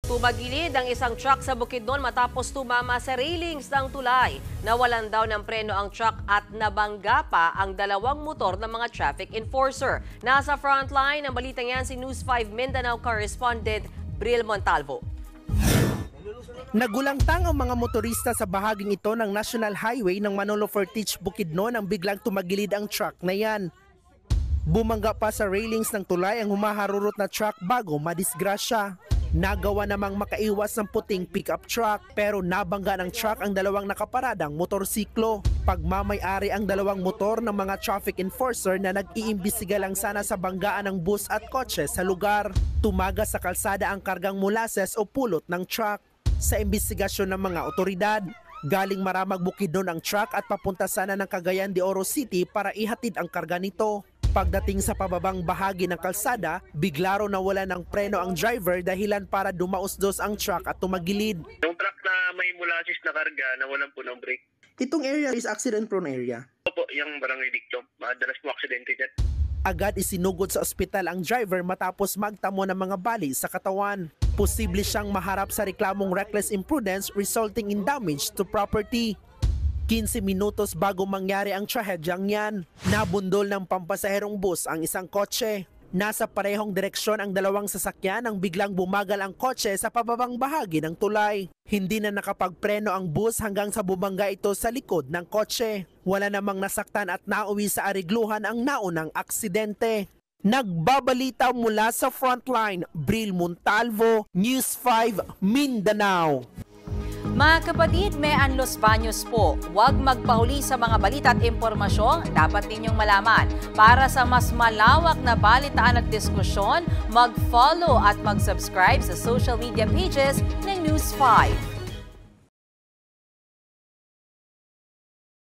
Tumagilid ang isang truck sa Bukidnon matapos tumama sa railings ng tulay. Nawalan daw ng preno ang truck at nabangga pa ang dalawang motor ng mga traffic enforcer. Nasa frontline ng balitang yan si News 5 Mindanao correspondent Bril Montalvo. Nagulangtang ang mga motorista sa bahaging ito ng National Highway ng Manolo-Fertich, Bukidnon nang biglang tumagilid ang truck na yan. Bumangga pa sa railings ng tulay ang humaharurot na truck bago madisgrasya. Nagawa namang makaiwas ng puting pickup truck pero nabangga ng truck ang dalawang nakaparadang motorsiklo. Pagmamay-ari ang dalawang motor ng mga traffic enforcer na nag-iimbestiga lang sana sa banggaan ng bus at kotse sa lugar. Tumaga sa kalsada ang kargang molasses o pulot ng truck. Sa imbestigasyon ng mga otoridad, galing Maramag, Bukidnon ang truck at papunta sana ng Cagayan de Oro City para ihatid ang karga nito. Pagdating sa pababang bahagi ng kalsada, bigla raw nawala ng preno ang driver dahilan para dumausdos ang truck at tumagilid. Yung truck na may molasses na karga, nawalan po ng brake. Itong area is accident-prone area. Opo, yung barangay Dictom. Madalas po aksidente dyan. Agad isinugod sa ospital ang driver matapos magtamo ng mga bali sa katawan. Posible siyang maharap sa reklamong reckless imprudence resulting in damage to property. 15 minutos bago mangyari ang trahedyang yan, nabundol ng pampasaherong bus ang isang kotse. Nasa parehong direksyon ang dalawang sasakyan nang biglang bumagal ang kotse sa pababang bahagi ng tulay. Hindi na nakapagpreno ang bus hanggang sa bumangga ito sa likod ng kotse. Wala namang nasaktan at nauwi sa arigluhan ang naunang aksidente. Nagbabalita mula sa frontline, Bril Montalvo, News 5 Mindanao. Mga kapatid, may Los Baños po. Huwag magpahuli sa mga balita at impormasyong dapat ninyong malaman. Para sa mas malawak na balitaan at diskusyon, mag-follow at mag-subscribe sa social media pages ng News 5.